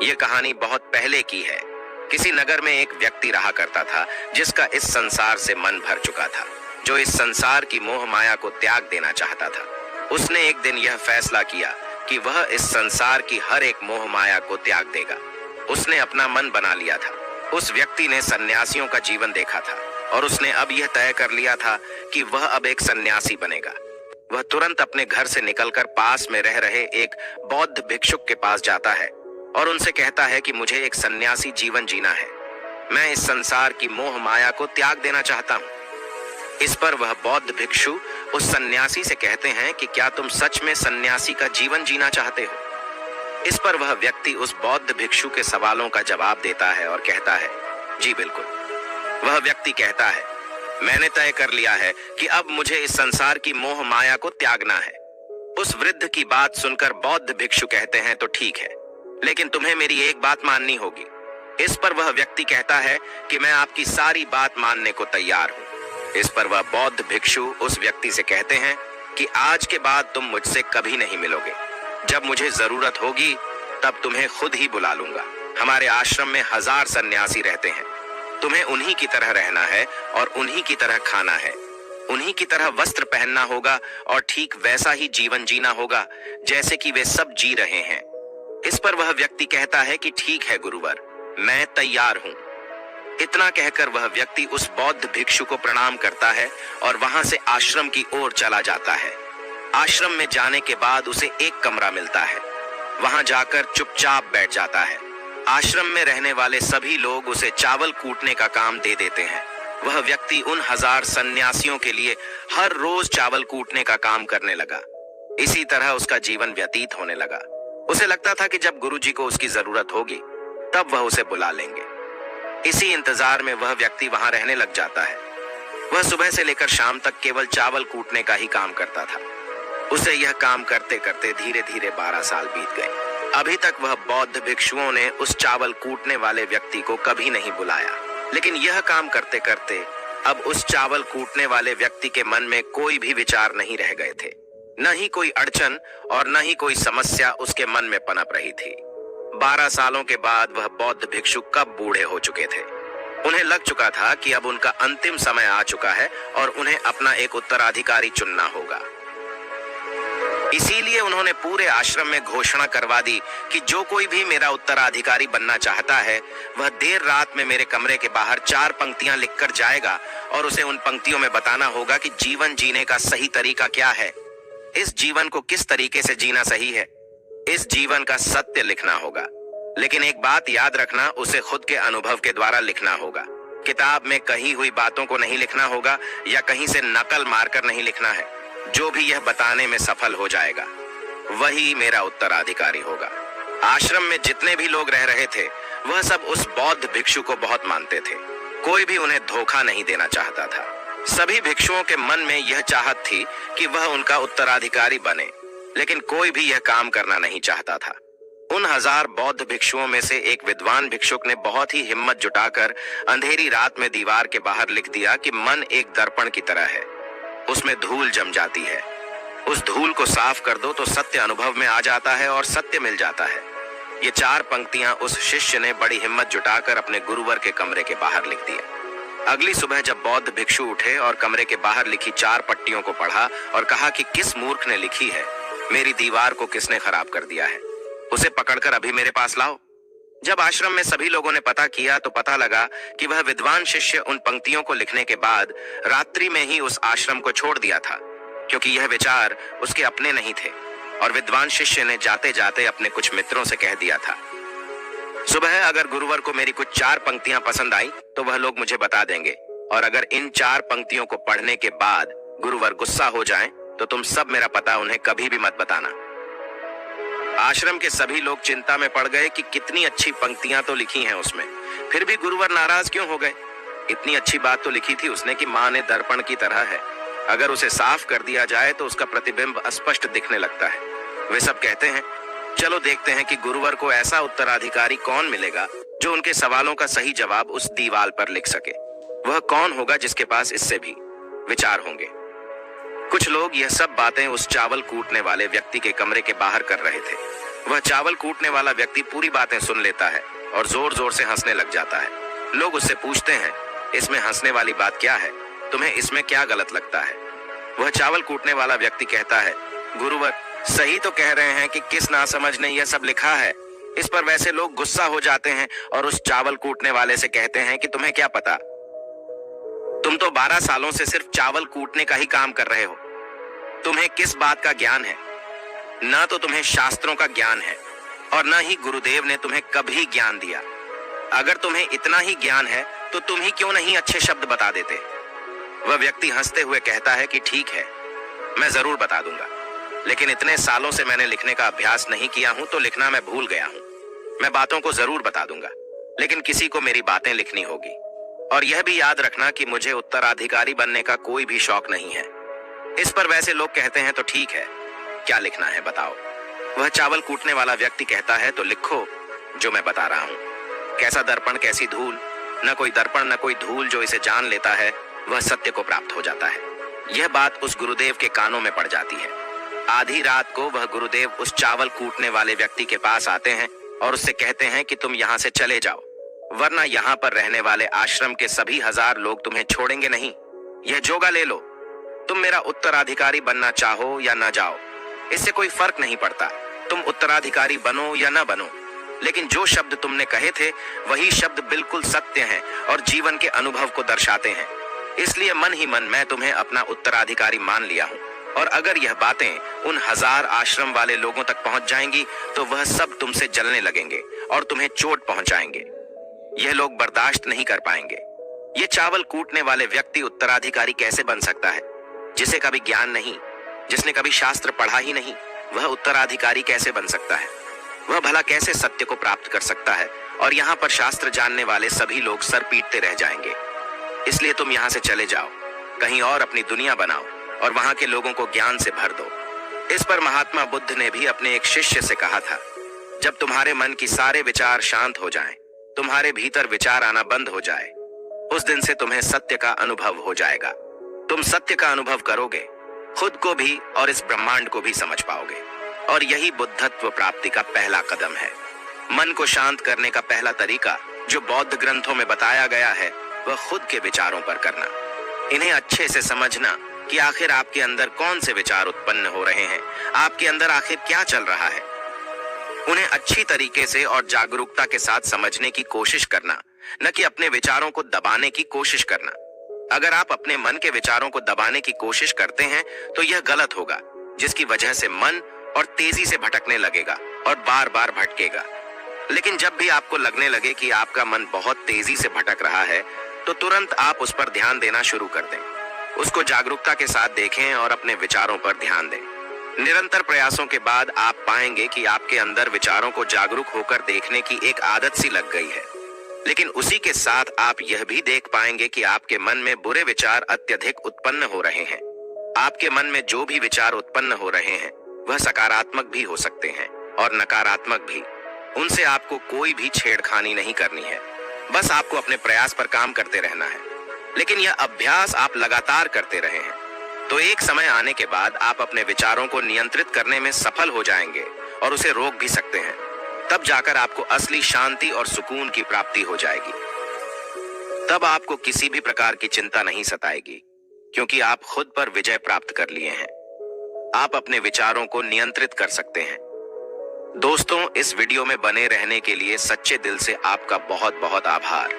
ये कहानी बहुत पहले की है। किसी नगर में एक व्यक्ति रहा करता था जिसका इस संसार से मन भर चुका था, जो इस संसार की मोह माया को त्याग देना चाहता था। उसने एक दिन यह फैसला किया कि वह इस संसार की हर एक मोह माया को त्याग देगा। उसने अपना मन बना लिया था। उस व्यक्ति ने सन्यासियों का जीवन देखा था और उसने अब यह तय कर लिया था कि वह अब एक सन्यासी बनेगा। वह तुरंत अपने घर से निकलकर पास में रह रहे एक बौद्ध भिक्षुक के पास जाता है और उनसे कहता है कि मुझे एक सन्यासी जीवन जीना है। मैं इस संसार की मोह माया को त्याग देना चाहता हूँ। इस पर वह बौद्ध भिक्षु उस सन्यासी से कहते हैं कि क्या तुम सच में सन्यासी का जीवन जीना चाहते हो? इस पर वह व्यक्ति उस बौद्ध भिक्षु के सवालों का जवाब देता है और कहता है, जी बिल्कुल। वह व्यक्ति कहता है, मैंने तय कर लिया है कि अब मुझे इस संसार की मोह माया को त्यागना है। उस वृद्ध की बात सुनकर बौद्ध भिक्षु कहते हैं, तो ठीक है, लेकिन तुम्हें मेरी एक बात माननी होगी। इस पर वह व्यक्ति कहता है कि मैं आपकी सारी बात मानने को तैयार हूँ। इस पर वह बौद्ध भिक्षु उस व्यक्ति से कहते हैं कि आज के बाद तुम मुझसे कभी नहीं मिलोगे। जब मुझे जरूरत होगी तब तुम्हें खुद ही बुला लूंगा। हमारे आश्रम में 1000 सन्यासी रहते हैं। तुम्हें उन्हीं की तरह रहना है और उन्हीं की तरह खाना है, उन्हीं की तरह वस्त्र पहनना होगा और ठीक वैसा ही जीवन जीना होगा जैसे कि वे सब जी रहे हैं। इस पर वह व्यक्ति कहता है कि ठीक है गुरुवर, मैं तैयार हूं। इतना कहकर वह व्यक्ति उस बौद्ध भिक्षु को प्रणाम करता है और वहां से आश्रम की ओर चला जाता है। आश्रम में जाने के बाद उसे एक कमरा मिलता है। वहां जाकर चुपचाप बैठ जाता है। आश्रम में रहने वाले सभी लोग उसे चावल कूटने का काम दे देते हैं। वह व्यक्ति उन 1000 सन्यासियों के लिए हर रोज चावल कूटने का काम करने लगा। इसी तरह उसका जीवन व्यतीत होने लगा। उसे लगता था कि जब गुरुजी को उसकी जरूरत होगी तब वह उसे बुला लेंगे। इसी इंतजार में वह व्यक्ति वहां रहने लग जाता है। वह सुबह से लेकर शाम तक केवल चावल कूटने का ही काम करता था। उसे यह काम करते करते धीरे धीरे 12 साल बीत गए। अभी तक वह बौद्ध भिक्षुओं ने उस चावल कूटने वाले व्यक्ति को कभी नहीं बुलाया, लेकिन यह काम करते करते अब उस चावल कूटने वाले व्यक्ति के मन में कोई भी विचार नहीं रह गए थे। न ही कोई अड़चन और न ही कोई समस्या उसके मन में पनप रही थी। 12 सालों के बाद वह बौद्ध भिक्षु कब बूढ़े हो चुके थे। उन्हें लग चुका था कि अब उनका अंतिम समय आ चुका है और उन्हें अपना एक उत्तराधिकारी चुनना होगा। इसीलिए उन्होंने पूरे आश्रम में घोषणा करवा दी कि जो कोई भी मेरा उत्तराधिकारी बनना चाहता है वह देर रात में मेरे कमरे के बाहर 4 पंक्तियां लिखकर जाएगा और उसे उन पंक्तियों में बताना होगा कि जीवन जीने का सही तरीका क्या है, इस जीवन को किस तरीके से जीना सही है। इस जीवन का सत्य लिखना होगा, लेकिन एक बात याद रखना, उसे खुद के अनुभव के द्वारा लिखना होगा। किताब में कही हुई बातों को नहीं लिखना होगा या कहीं से नकल मारकर नहीं लिखना है। जो भी यह बताने में सफल हो जाएगा वही मेरा उत्तराधिकारी होगा। आश्रम में जितने भी लोग रह रहे थे वह सब उस बौद्ध भिक्षु को बहुत मानते थे। कोई भी उन्हें धोखा नहीं देना चाहता था। सभी भिक्षुओं के मन में यह चाहत थी कि वह उनका उत्तराधिकारी बने, लेकिन कोई भी यह काम करना नहीं चाहता था। उन 1000 बौद्ध भिक्षुओं में से एक विद्वान भिक्षुक ने बहुत ही हिम्मत जुटाकर अंधेरी रात में दीवार के बाहर लिख दिया कि मन एक दर्पण की तरह है, उसमें धूल जम जाती है। उस धूल को साफ कर दो तो सत्य अनुभव में आ जाता है और सत्य मिल जाता है। ये 4 पंक्तियां उस शिष्य ने बड़ी हिम्मत जुटाकर अपने गुरुवर के कमरे के बाहर लिख दी। अगली सुबह जब बौद्ध भिक्षु उठे और कमरे के बाहर लिखी 4 पट्टियों को पढ़ा और कहा कि किस मूर्ख ने लिखी है, मेरी दीवार को किसने खराब कर दिया है, उसे पकड़कर अभी मेरे पास लाओ। जब आश्रम में सभी लोगों ने पता किया तो पता लगा कि वह विद्वान शिष्य उन पंक्तियों को लिखने के बाद रात्रि में ही उस आश्रम को छोड़ दिया था, क्योंकि यह विचार उसके अपने नहीं थे और विद्वान शिष्य ने जाते जाते अपने कुछ मित्रों से कह दिया था, सुबह अगर गुरुवर को मेरी कुछ 4 पंक्तियां पसंद आई तो वह लोग मुझे बता देंगे, और अगर इन 4 पंक्तियों को पढ़ने के बाद गुरुवर गुस्सा हो जाएं तो तुम सब मेरा पता उन्हें कभी भी मत बताना। आश्रम के सभी लोग चिंता में पड़ गए कि कितनी अच्छी पंक्तियां तो लिखी हैं उसमें, फिर भी गुरुवर नाराज क्यों हो गए। इतनी अच्छी बात तो लिखी थी उसने कि माँ ने दर्पण की तरह है, अगर उसे साफ कर दिया जाए तो उसका प्रतिबिंब स्पष्ट दिखने लगता है। वे सब कहते हैं, चलो देखते हैं कि गुरुवर को ऐसा उत्तराधिकारी कौन मिलेगा जो उनके सवालों का सही जवाब उस दीवार पर लिख सके। वह कौन होगा जिसके पास इससे भी विचार होंगे। कुछ लोग यह सब बातें उस चावल कूटने वाले व्यक्ति के कमरे के बाहर कर रहे थे। वह चावल कूटने वाला व्यक्ति पूरी बातें सुन लेता है और जोर जोर से हंसने लग जाता है। लोग उससे पूछते हैं, इसमें हंसने वाली बात क्या है? तुम्हें इसमें क्या गलत लगता है? वह चावल कूटने वाला व्यक्ति कहता है, गुरुवर, सही तो कह रहे हैं कि किस नासमझ ने यह सब लिखा है। इस पर वैसे लोग गुस्सा हो जाते हैं और उस चावल कूटने वाले से कहते हैं कि तुम्हें क्या पता, तुम तो 12 सालों से सिर्फ चावल कूटने का ही काम कर रहे हो। तुम्हें किस बात का ज्ञान है? ना तो तुम्हें शास्त्रों का ज्ञान है और ना ही गुरुदेव ने तुम्हें कभी ज्ञान दिया। अगर तुम्हें इतना ही ज्ञान है तो तुम ही क्यों नहीं अच्छे शब्द बता देते? वह व्यक्ति हंसते हुए कहता है कि ठीक है, मैं जरूर बता दूंगा, लेकिन इतने सालों से मैंने लिखने का अभ्यास नहीं किया हूं तो लिखना मैं भूल गया हूं। मैं बातों को जरूर बता दूंगा, लेकिन किसी को मेरी बातें लिखनी होगी। और यह भी याद रखना कि मुझे उत्तराधिकारी बनने का कोई भी शौक नहीं है। इस पर वैसे लोग कहते हैं, तो ठीक है, क्या लिखना है बताओ। वह चावल कूटने वाला व्यक्ति कहता है, तो लिखो जो मैं बता रहा हूं। कैसा दर्पण कैसी धूल, न कोई दर्पण न कोई धूल, जो इसे जान लेता है वह सत्य को प्राप्त हो जाता है। यह बात उस गुरुदेव के कानों में पड़ जाती है। आधी रात को वह गुरुदेव उस चावल कूटने वाले व्यक्ति के पास आते हैं और उससे कहते हैं कि तुम यहाँ से चले जाओ, वरना यहाँ पर रहने वाले आश्रम के सभी 1000 लोग तुम्हें छोड़ेंगे नहीं। यह जोगा ले लो, तुम मेरा उत्तराधिकारी बनना चाहो या न जाओ, इससे कोई फर्क नहीं पड़ता। तुम उत्तराधिकारी बनो या न बनो, लेकिन जो शब्द तुमने कहे थे वही शब्द बिल्कुल सत्य हैं और जीवन के अनुभव को दर्शाते हैं। इसलिए मन ही मन मैं तुम्हें अपना उत्तराधिकारी मान लिया हूं। और अगर यह बातें उन 1000 आश्रम वाले लोगों तक पहुंच जाएंगी तो वह सब तुमसे जलने लगेंगे और तुम्हें चोट पहुंचाएंगे। यह लोग बर्दाश्त नहीं कर पाएंगे। ये चावल कूटने वाले व्यक्ति उत्तराधिकारी कैसे बन सकता है? जिसे कभी ज्ञान नहीं, जिसने कभी शास्त्र पढ़ा ही नहीं, वह उत्तराधिकारी कैसे बन सकता है? वह भला कैसे सत्य को प्राप्त कर सकता है? और यहाँ पर शास्त्र जानने वाले सभी लोग सर पीटते रह जाएंगे। इसलिए तुम यहाँ से चले जाओ, कहीं और अपनी दुनिया बनाओ और वहां के लोगों को ज्ञान से भर दो। इस पर महात्मा बुद्ध ने भी अपने एक शिष्य से कहा था, जब तुम्हारे मन की सारे विचार शांत हो जाएं, तुम्हारे भीतर विचार आना बंद हो जाए, उस दिन से तुम्हें सत्य का अनुभव हो जाएगा। तुम सत्य का अनुभव करोगे, खुद को भी और इस ब्रह्मांड को भी समझ पाओगे। और यही बुद्धत्व प्राप्ति का पहला कदम है। मन को शांत करने का पहला तरीका जो बौद्ध ग्रंथों में बताया गया है वह खुद के विचारों पर करना। इन्हें अच्छे से समझना कि आखिर आपके अंदर कौन से विचार उत्पन्न हो रहे हैं, आपके अंदर आखिर क्या चल रहा है। उन्हें अच्छी तरीके से और जागरूकता के साथ समझने की कोशिश करना, न कि अपने विचारों को दबाने की कोशिश करना। अगर आप अपने मन के विचारों को दबाने की कोशिश करते हैं तो यह गलत होगा, जिसकी वजह से मन और तेजी से भटकने लगेगा और बार बार भटकेगा। लेकिन जब भी आपको लगने लगे कि आपका मन बहुत तेजी से भटक रहा है तो तुरंत आप उस पर ध्यान देना शुरू कर दें। उसको जागरूकता के साथ देखें और अपने विचारों पर ध्यान दें। निरंतर प्रयासों के बाद आप पाएंगे कि आपके अंदर विचारों को जागरूक होकर देखने की एक आदत सी लग गई है। लेकिन उसी के साथ आप यह भी देख पाएंगे कि आपके मन में बुरे विचार अत्यधिक उत्पन्न हो रहे हैं। आपके मन में जो भी विचार उत्पन्न हो रहे हैं वह सकारात्मक भी हो सकते हैं और नकारात्मक भी। उनसे आपको कोई भी छेड़खानी नहीं करनी है, बस आपको अपने प्रयास पर काम करते रहना है। लेकिन यह अभ्यास आप लगातार करते रहे हैं तो एक समय आने के बाद आप अपने विचारों को नियंत्रित करने में सफल हो जाएंगे और उसे रोक भी सकते हैं। तब जाकर आपको असली शांति और सुकून की प्राप्ति हो जाएगी। तब आपको किसी भी प्रकार की चिंता नहीं सताएगी, क्योंकि आप खुद पर विजय प्राप्त कर लिए हैं। आप अपने विचारों को नियंत्रित कर सकते हैं। दोस्तों, इस वीडियो में बने रहने के लिए सच्चे दिल से आपका बहुत बहुत आभार।